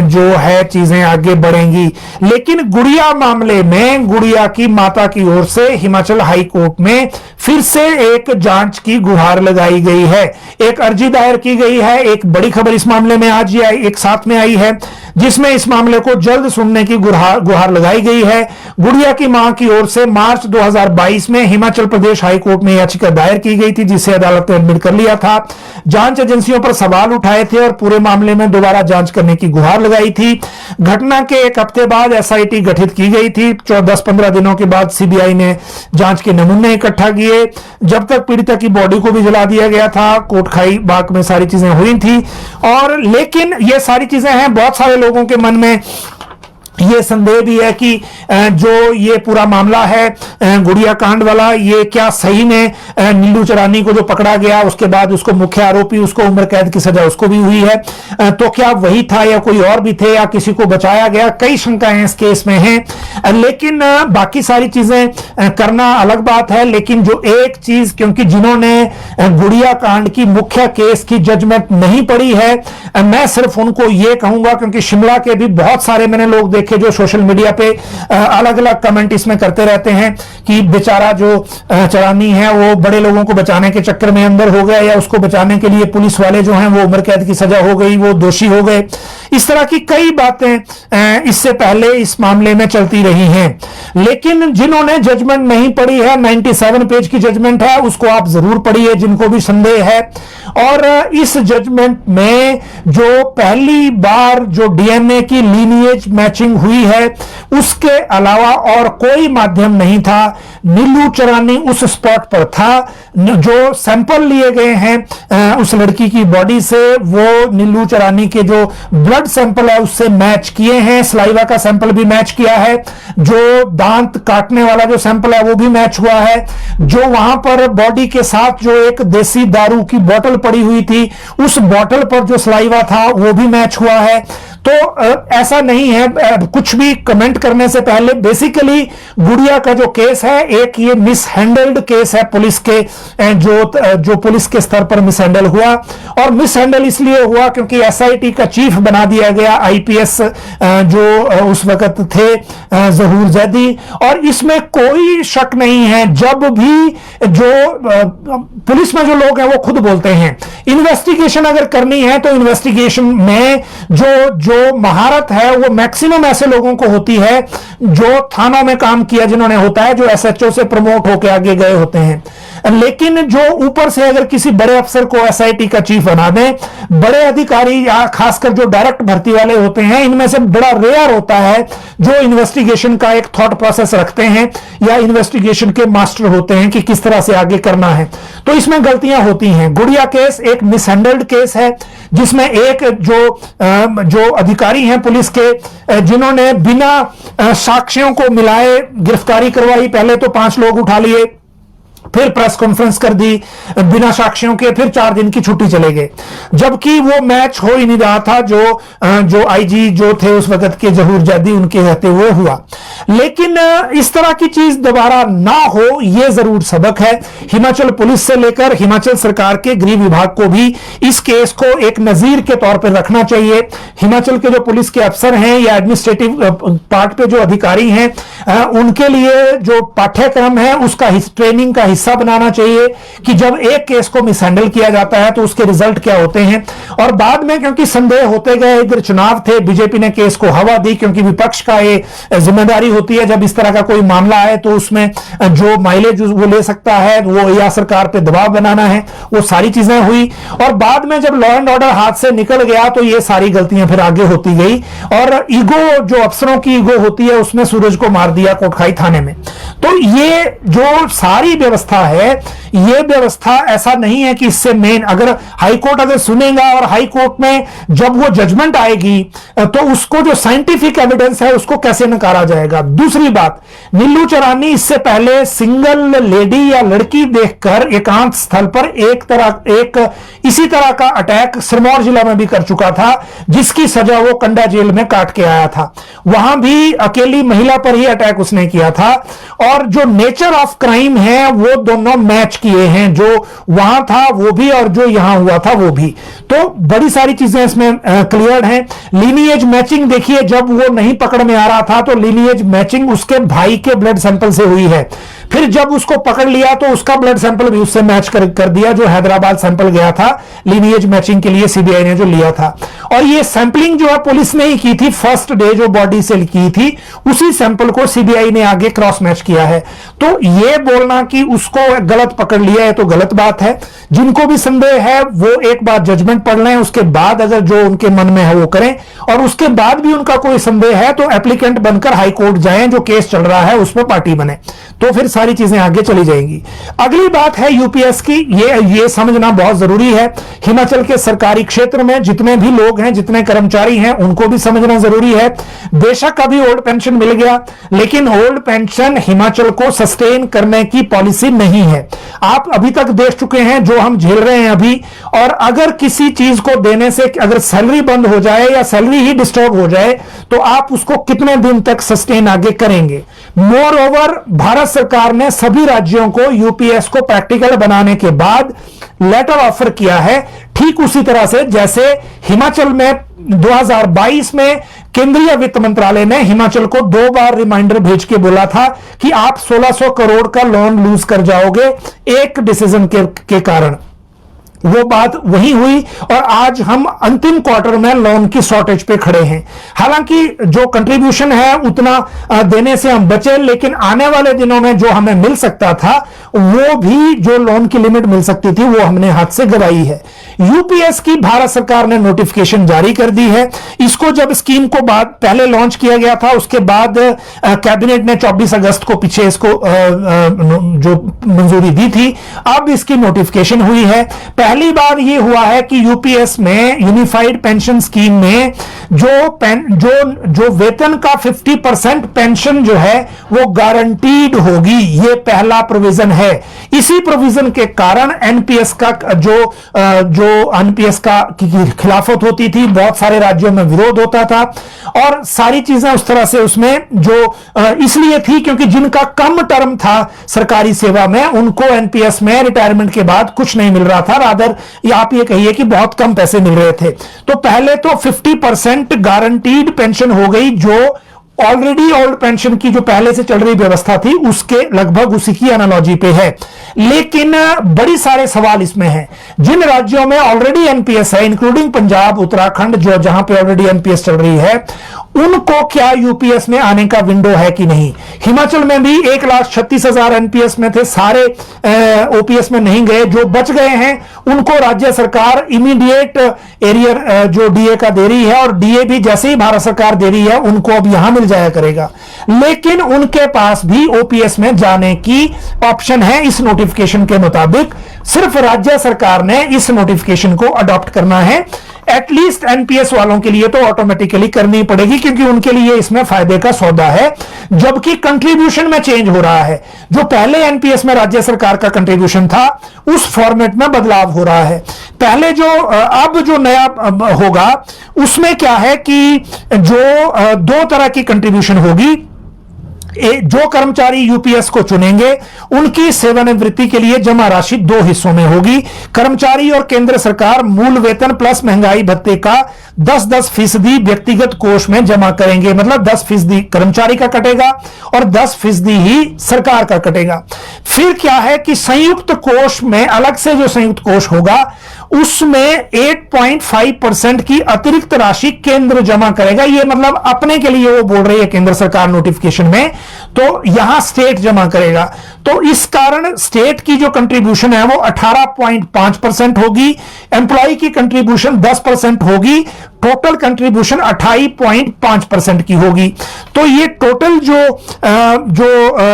Speaker 1: जो है चीजें आगे बढ़ेंगी। लेकिन गुड़िया मामले में गुड़िया की माता की ओर से हिमाचल हाई कोर्ट में फिर से एक जांच की गुहार लगाई गई है, एक अर्जी दायर की गई है। एक बड़ी खबर इस मामले में आज ये एक साथ में आई है, जिसमें इस मामले को जल्द सुनने की गुहार लगाई गई है। गुड़िया की मां की ओर से मार्च 2022 में हिमाचल प्रदेश हाई कोर्ट में याचिका दायर की गई थी, जिसे अदालत ने एडमिट कर लिया था। जांच एजेंसियों पर सवाल उठाए थे और पूरे मामले में दोबारा जांच करने की गुहार लगाई थी। घटना के 1 हफ्ते बाद SIT गठित की गई थी। 10-15 दिनों के बाद CBI ने जांच के नमूने इकट्ठा किए। जब तक पीड़िता की बॉडी को भी जला दिया गया था, कोटखाई बाग में सारी चीजें हुई थी। और लेकिन ये सारी चीजें हैं, बहुत सारे लोगों के मन में ये संदेह भी है कि जो ये पूरा मामला है गुड़िया कांड वाला, ये क्या सही में नीलू चरानी को जो पकड़ा गया उसके बाद उसको मुख्य आरोपी, उसको उम्र कैद की सजा उसको भी हुई है, तो क्या वही था या कोई और भी थे या किसी को बचाया गया? कई शंकाएं इस केस में हैं। लेकिन बाकी सारी चीजें करना अलग बात है। लेकिन जो एक चीज, क्योंकि जिन्होंने गुड़िया कांड की मुख्य केस की जजमेंट नहीं पढ़ी है, मैं सिर्फ उनको ये कहूंगा, क्योंकि शिमला के भी बहुत सारे मैंने लोग देखे जो सोशल मीडिया पे अलग अलग कमेंट इसमें करते रहते हैं कि बेचारा जो चरानी है वो बड़े लोगों को बचाने के चक्कर में अंदर हो गया, या उसको बचाने के लिए पुलिस वाले जो हैं वो उम्र कैद की सजा हो गई, वो दोषी हो गए। इस तरह की कई बातें इससे पहले इस मामले में चलती रही हैं। लेकिन जिन्होंने जजमेंट नहीं पढ़ी है, 97 पेज की जजमेंट है, उसको आप जरूर पढ़िए जिनको भी संदेह है। और इस जजमेंट में जो पहली बार जो डीएनए की लीनिएज मैचिंग हुई है, उसके अलावा और कोई माध्यम नहीं था। नीलू चरानी उस स्पॉट पर था। जो सैंपल लिए गए हैं उस लड़की की बॉडी से, वो नीलू चरानी के जो ब्लड सैंपल है उससे मैच किए हैं। सलाइवा का सैंपल भी मैच किया है। जो दांत काटने वाला जो सैंपल है वो भी मैच हुआ है। जो वहां पर बॉडी के साथ जो एक देसी दारू की बोतल पड़ी हुई थी, उस बोतल पर जो सलाइवा था वो भी मैच हुआ है। तो ऐसा नहीं है, कुछ भी कमेंट करने से पहले बेसिकली गुड़िया का जो केस है, एक ये मिसहैंडल्ड केस है पुलिस के, जो पुलिस के स्तर पर मिसहैंडल हुआ। और मिसहैंडल इसलिए हुआ क्योंकि एसआईटी का चीफ बना दिया गया आईपीएस जो उस वक्त थे जहूर जैदी। और इसमें कोई शक नहीं है, जब भी जो पुलिस में जो लोग हैं वो खुद बोलते हैं इन्वेस्टिगेशन अगर करनी है तो इन्वेस्टिगेशन में जो महारत है वो मैक्सिमम ऐसे लोगों को होती है जो थानों में काम किया जिन्होंने होता है, जो एसएचओ से प्रमोट होकर आगे गए होते हैं। लेकिन जो ऊपर से अगर किसी बड़े अफसर को एसआईटी का चीफ बना दें, बड़े अधिकारी या खासकर जो डायरेक्ट भर्ती वाले होते हैं, इनमें से बड़ा रेयर होता है जो इन्वेस्टिगेशन का एक थॉट प्रोसेस रखते हैं या इन्वेस्टिगेशन के मास्टर होते हैं कि किस तरह से आगे करना है। तो इसमें गलतियां होती हैं। गुड़िया केस एक मिसहैंडल्ड केस है जिसमें एक जो अधिकारी हैं पुलिस के, जिन्होंने बिना साक्ष्यों को मिलाए गिरफ्तारी करवाई। पहले तो 5 लोग उठा लिए, फिर प्रेस कॉन्फ्रेंस कर दी बिना साक्ष्यों के, फिर 4 दिन की छुट्टी चले गए, जबकि वो मैच हो ही नहीं रहा था जो आईजी जो थे उस वक्त के जहूर जैदी, उनके रहते हुए हुआ। लेकिन इस तरह की चीज दोबारा ना हो, यह जरूर सबक है। हिमाचल पुलिस से लेकर हिमाचल सरकार के गृह विभाग को भी इस केस को एक नजीर के तौर पर रखना चाहिए। हिमाचल के जो पुलिस के अफसर हैं या एडमिनिस्ट्रेटिव पार्ट पे जो अधिकारी हैं, उनके लिए जो पाठ्यक्रम है उसका ट्रेनिंग का हिस्सा बनाना चाहिए कि जब एक केस को मिसहैंडल किया जाता है तो उसके रिजल्ट क्या होते हैं। और बाद में क्योंकि संदेह होते गए, इधर चुनाव थे, बीजेपी ने केस को हवा दी क्योंकि विपक्ष का ये जिम्मेदारी होती है जब इस तरह का कोई मामला आए तो उसमें जो माइलेज वो ले सकता है वो या सरकार पे दबाव बनाना है, वो सारी चीजें हुई। और बाद में जब लॉ एंड ऑर्डर हाथ से निकल गया तो ये सारी गलतियां फिर आगे होती गई और ईगो, जो अफसरों की ईगो होती है, उसमें सूरज को मार दिया कोटखाई थाने में। तो ये जो सारी व्यवस्था है, ये व्यवस्था ऐसा नहीं है कि इससे मेन, अगर हाईकोर्ट अगर सुनेगा और हाईकोर्ट में जब वो जजमेंट आएगी तो उसको जो साइंटिफिक एविडेंस है उसको कैसे नकारा जाएगा। दूसरी बात, नीलू चरानी इससे पहले सिंगल लेडी या लड़की देखकर एकांत स्थल पर एक इसी तरह का अटैक सिरमौर जिला में भी कर चुका था, जिसकी सजा वो कंडा जेल में काट के आया था। वहां भी अकेली महिला पर ही अटैक उसने किया था और जो नेचर ऑफ क्राइम है वो दोनों मैच किए हैं, जो वहां था वो भी और जो यहां हुआ था वो भी। तो बड़ी सारी चीजें इसमें क्लियर हैं। लीनिएज मैचिंग देखिए, जब वो नहीं पकड़ में आ रहा था तो लीनिएज मैचिंग उसके भाई के ब्लड सैंपल से हुई है। फिर जब उसको पकड़ लिया तो उसका ब्लड सैंपल भी उससे मैच कर दिया, जो हैदराबाद सैंपल गया था लीनिएज मैचिंग के लिए सीबीआई ने जो लिया था। और ये सैंपलिंग जो है पुलिस ने ही की थी, फर्स्ट डे जो बॉडी से की थी उसी सैंपल को सीबीआई ने आगे क्रॉस मैच किया है। तो ये बोलना कि उसको गलत पकड़ लिया है तो गलत बात है। जिनको भी संदेह है वो एक बार जजमेंट पढ़ लें, उसके बाद अगर जो उनके मन में है वो करें, और उसके बाद भी उनका कोई संदेह है तो एप्लीकेंट बनकर हाईकोर्ट जाएं, जो केस चल रहा है उस पर पार्टी बने, तो फिर सारी चीजें आगे चली जाएंगी। अगली बात है यूपीएस की, ये समझना बहुत जरूरी है। हिमाचल के सरकारी क्षेत्र में जितने भी लोग हैं, जितने कर्मचारी हैं, उनको भी समझना जरूरी है। बेशक अभी ओल्ड पेंशन मिल गया, लेकिन ओल्ड पेंशन हिमाचल को सस्टेन करने की पॉलिसी नहीं है। आप अभी तक देख चुके हैं जो हम झेल रहे हैं अभी, और अगर किसी चीज को देने से अगर सैलरी बंद हो जाए या सैलरी ही डिस्टर्ब हो जाए तो आप उसको कितने दिन तक सस्टेन आगे करेंगे। मोर ओवर, भारत सरकार ने सभी राज्यों को यूपीएस को प्रैक्टिकल बनाने के बाद लेटर ऑफर किया है, ठीक उसी तरह से जैसे हिमाचल में 2022 में केंद्रीय वित्त मंत्रालय ने हिमाचल को 2 बार रिमाइंडर भेज के बोला था कि आप 1600 करोड़ का लोन लूज कर जाओगे एक डिसीजन के कारण। वो बात वही हुई और आज हम अंतिम क्वार्टर में लोन की शॉर्टेज पे खड़े हैं। हालांकि जो कंट्रीब्यूशन है उतना देने से हम बचे, लेकिन आने वाले दिनों में जो हमें मिल सकता था, वो भी जो लोन की लिमिट मिल सकती थी, वो हमने हाथ से गवाई है। यूपीएस की भारत सरकार ने नोटिफिकेशन जारी कर दी है। इसको जब स्कीम को पहले लॉन्च किया गया था, उसके बाद कैबिनेट ने 24 अगस्त को पीछे इसको जो मंजूरी दी थी, अब इसकी नोटिफिकेशन हुई है। पहली बार यह हुआ है कि यूपीएस में, यूनिफाइड पेंशन स्कीम में, जो वेतन का 50% पेंशन जो है वो गारंटीड होगी। यह पहला प्रोविजन है। इसी प्रोविजन के कारण एनपीएस का जो एनपीएस का खिलाफत होती थी, बहुत सारे राज्यों में विरोध होता था और सारी चीजें उस तरह से उसमें जो इसलिए थी क्योंकि जिनका कम टर्म था सरकारी सेवा में, उनको एनपीएस में रिटायरमेंट के बाद कुछ नहीं मिल रहा था, रादर आप ये कहिए कि बहुत कम पैसे मिल रहे थे। तो पहले तो 50% गारंटीड पेंशन हो गई, जो ऑलरेडी ओल्ड पेंशन की जो पहले से चल रही व्यवस्था थी उसके लगभग उसी की एनालॉजी पे है। लेकिन बड़ी सारे सवाल इसमें हैं। जिन राज्यों में ऑलरेडी एनपीएस है, इंक्लूडिंग पंजाब, उत्तराखंड, जो जहां पे ऑलरेडी एनपीएस चल रही है, उनको क्या यूपीएस में आने का विंडो है कि नहीं। हिमाचल में भी 1,36,000 एनपीएस में थे, सारे ओपीएस में नहीं गए। जो बच गए हैं उनको राज्य सरकार इमीडिएट एरियर जो डीए का दे रही है, और डीए भी जैसे ही भारत सरकार दे रही है उनको अब यहां मिल जाया करेगा। लेकिन उनके पास भी ओपीएस में जाने की ऑप्शन है। इस नोटिफिकेशन के मुताबिक सिर्फ राज्य सरकार ने इस नोटिफिकेशन को अडॉप्ट करना है। एटलीस्ट एनपीएस वालों के लिए तो ऑटोमेटिकली करनी पड़ेगी, क्योंकि उनके लिए इसमें फायदे का सौदा है। जबकि कंट्रीब्यूशन में चेंज हो रहा है। जो पहले एनपीएस में राज्य सरकार का कंट्रीब्यूशन था, उस फॉर्मेट में बदलाव हो रहा है। पहले जो अब जो नया होगा उसमें क्या है कि जो दो तरह की कंट्रीब्यूशन होगी। जो कर्मचारी यूपीएस को चुनेंगे उनकी सेवानिवृत्ति के लिए जमा राशि दो हिस्सों में होगी। कर्मचारी और केंद्र सरकार मूल वेतन प्लस महंगाई भत्ते का 10% व्यक्तिगत कोष में जमा करेंगे। मतलब 10% कर्मचारी का कटेगा और 10% ही सरकार का कटेगा। फिर क्या है कि संयुक्त कोष में, अलग से जो संयुक्त कोष होगा उसमें 8.5% की अतिरिक्त राशि केंद्र जमा करेगा। ये मतलब अपने के लिए वो बोल रही है केंद्र सरकार नोटिफिकेशन में, तो यहां स्टेट जमा करेगा। तो इस कारण स्टेट की जो कंट्रीब्यूशन है वो 18.5% होगी, एम्प्लॉय की कंट्रीब्यूशन 10% होगी, टोटल कंट्रीब्यूशन 28.5% की होगी। तो ये टोटल जो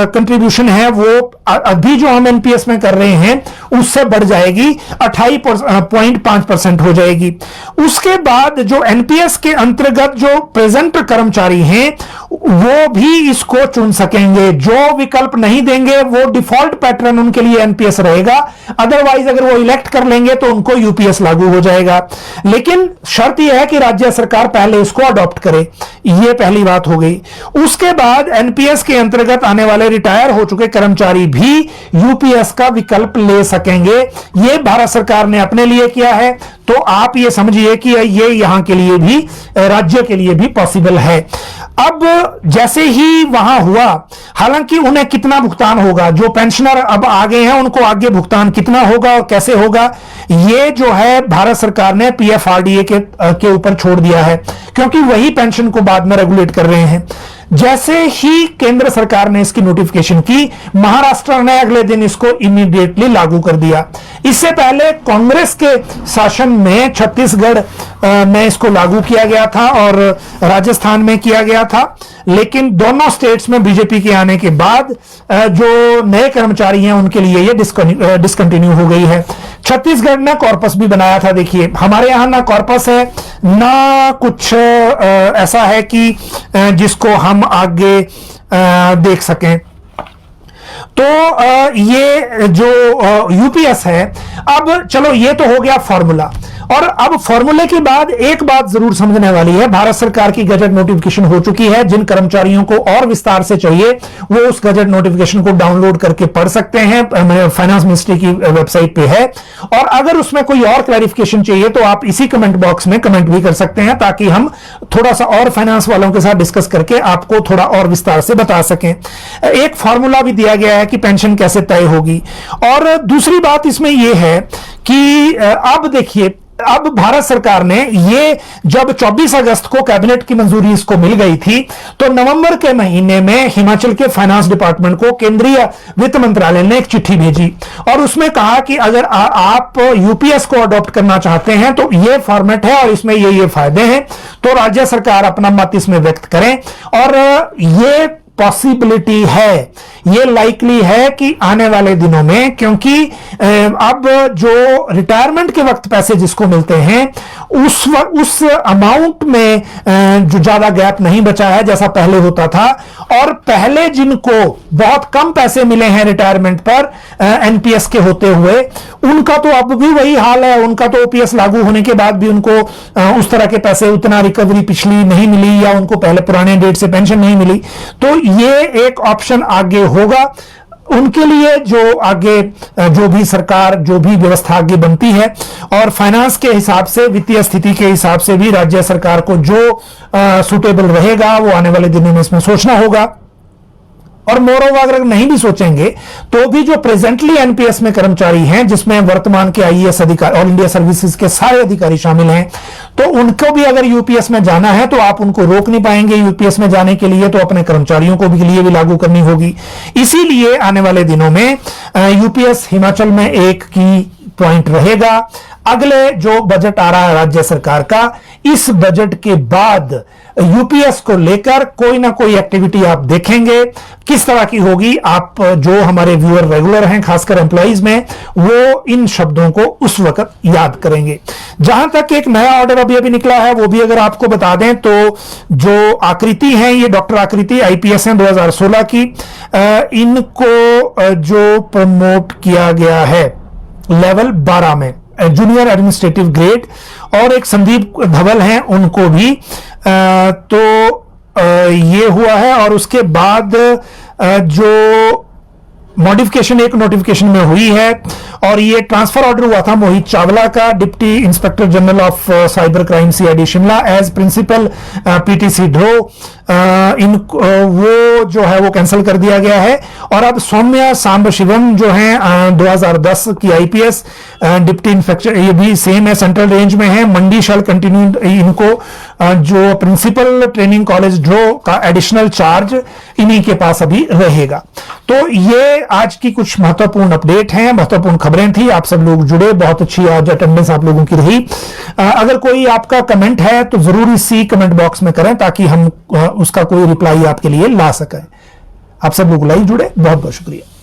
Speaker 1: कंट्रीब्यूशन है वो अभी जो हम एनपीएस में कर रहे हैं उससे बढ़ जाएगी, 28.5% हो जाएगी। उसके बाद जो एनपीएस के अंतर्गत जो प्रेजेंट कर्मचारी हैं वो भी इसको चुन सकेंगे। जो विकल्प नहीं देंगे वो डिफॉल्ट पैटर्न उनके लिए एनपीएस रहेगा। अदरवाइज अगर वो इलेक्ट कर लेंगे तो उनको यूपीएस लागू हो जाएगा। लेकिन शर्त यह है कि राज्य सरकार पहले इसको अडॉप्ट करे। यह पहली बात हो गई। उसके बाद एनपीएस के अंतर्गत आने वाले रिटायर हो चुके कर्मचारी भी यूपीएस का विकल्प ले सकेंगे। यह भारत सरकार ने अपने लिए किया है, तो आप ये समझिए कि ये यहां के लिए भी, राज्य के लिए भी पॉसिबल है। अब जैसे ही वहां हुआ, हालांकि उन्हें कितना भुगतान होगा, जो पेंशनर अब आगे हैं उनको आगे भुगतान कितना होगा और कैसे होगा, ये जो है भारत सरकार ने पीएफआरडीए के ऊपर छोड़ दिया है, क्योंकि वही पेंशन को बाद में रेगुलेट कर रहे हैं। जैसे ही केंद्र सरकार ने इसकी नोटिफिकेशन की, महाराष्ट्र ने अगले दिन इसको इमीडिएटली लागू कर दिया। इससे पहले कांग्रेस के शासन में छत्तीसगढ़ में इसको लागू किया गया था और राजस्थान में किया गया था, लेकिन दोनों स्टेट्स में बीजेपी के आने के बाद जो नए कर्मचारी हैं उनके लिए ये डिसकंटिन्यू हो गई है। छत्तीसगढ़ ने कॉर्पस भी बनाया था। देखिए, हमारे यहां ना कॉर्पस है ना कुछ ऐसा है कि जिसको हम आगे देख सकें। तो ये जो यूपीएस है, अब चलो ये तो हो गया फॉर्मूला। और अब फॉर्मूले के बाद एक बात जरूर समझने वाली है, भारत सरकार की गजट नोटिफिकेशन हो चुकी है। जिन कर्मचारियों को और विस्तार से चाहिए वो उस गजट नोटिफिकेशन को डाउनलोड करके पढ़ सकते हैं, फाइनेंस मिनिस्ट्री की वेबसाइट पे है। और अगर उसमें कोई और क्लैरिफिकेशन चाहिए तो आप इसी कमेंट बॉक्स में कमेंट भी कर सकते हैं, ताकि हम थोड़ा सा और फाइनेंस वालों के साथ डिस्कस करके आपको थोड़ा और विस्तार से बता सकें। एक फॉर्मूला भी दिया गया है कि पेंशन कैसे तय होगी। और दूसरी बात इसमें यह है कि अब देखिए, अब भारत सरकार ने ये जब 24 अगस्त को कैबिनेट की मंजूरी इसको मिल गई थी, तो नवंबर के महीने में हिमाचल के फाइनेंस डिपार्टमेंट को केंद्रीय वित्त मंत्रालय ने एक चिट्ठी भेजी और उसमें कहा कि अगर आप यूपीएस को अडॉप्ट करना चाहते हैं तो ये फॉर्मेट है और इसमें ये फायदे हैं, तो राज्य सरकार अपना मत इसमें व्यक्त करें। और ये पॉसिबिलिटी है, ये लाइकली है कि आने वाले दिनों में, क्योंकि अब जो रिटायरमेंट के वक्त पैसे जिसको मिलते हैं उस अमाउंट में जो ज्यादा गैप नहीं बचा है जैसा पहले होता था। और पहले जिनको बहुत कम पैसे मिले हैं रिटायरमेंट पर एनपीएस के होते हुए, उनका तो अब भी वही हाल है। उनका तो ओपीएस लागू होने के बाद भी उनको उस तरह के पैसे, उतना रिकवरी पिछली नहीं मिली या उनको पहले पुराने डेट से पेंशन नहीं मिली। तो ये एक ऑप्शन आगे होगा उनके लिए, जो आगे जो भी सरकार, जो भी व्यवस्था आगे बनती है। और फाइनेंस के हिसाब से, वित्तीय स्थिति के हिसाब से भी राज्य सरकार को जो सुटेबल रहेगा वो आने वाले दिनों में इसमें सोचना होगा। और मोरोवर अगर नहीं भी सोचेंगे तो भी जो प्रेजेंटली एनपीएस में कर्मचारी हैं, जिसमें वर्तमान के आईएएस अधिकारी, ऑल इंडिया सर्विसेज के सारे अधिकारी शामिल हैं, तो उनको भी अगर यूपीएस में जाना है तो आप उनको रोक नहीं पाएंगे यूपीएस में जाने के लिए, तो अपने कर्मचारियों को भी लिए भी लागू करनी होगी। इसीलिए आने वाले दिनों में यूपीएस हिमाचल में एक की पॉइंट रहेगा। अगले जो बजट आ रहा है राज्य सरकार का, इस बजट के बाद यूपीएस को लेकर कोई ना कोई एक्टिविटी आप देखेंगे। किस तरह की होगी, आप जो हमारे व्यूअर रेगुलर हैं, खासकर एम्प्लॉइज में, वो इन शब्दों को उस वक्त याद करेंगे। जहां तक एक नया ऑर्डर अभी निकला है वो भी अगर आपको बता दें, तो जो आकृति हैं, ये डॉक्टर आकृति आईपीएस हैं 2016 की, इनको जो प्रमोट किया गया है लेवल 12 में, जूनियर एडमिनिस्ट्रेटिव ग्रेड, और एक संदीप धवल हैं उनको भी तो ये हुआ है। और उसके बाद जो मॉडिफिकेशन एक नोटिफिकेशन में हुई है, और ये ट्रांसफर ऑर्डर हुआ था मोहित चावला का, deputy inspector general of cyber crime CID Shimla as principal PTC Daroh, वो जो है वो कैंसिल कर दिया गया है। और अब सौम्या सांब शिवम जो हैं 2010 की आईपीएस डिप्टी इंस्पेक्टर, ये भी सेम है, सेंट्रल रेंज में है, मंडी शैल कंटिन्यू, इनको जो प्रिंसिपल ट्रेनिंग कॉलेज ड्रो का एडिशनल चार्ज इन्हीं के पास अभी रहेगा। तो ये आज की कुछ महत्वपूर्ण अपडेट हैं, महत्वपूर्ण खबरें थी। आप सब लोग जुड़े, बहुत अच्छी आज अटेंडेंस आप लोगों की रही। अगर कोई आपका कमेंट है तो जरूर इसी कमेंट बॉक्स में करें, ताकि हम उसका कोई रिप्लाई आपके लिए ला सकें। आप सब लोग लाइव जुड़े, बहुत बहुत शुक्रिया।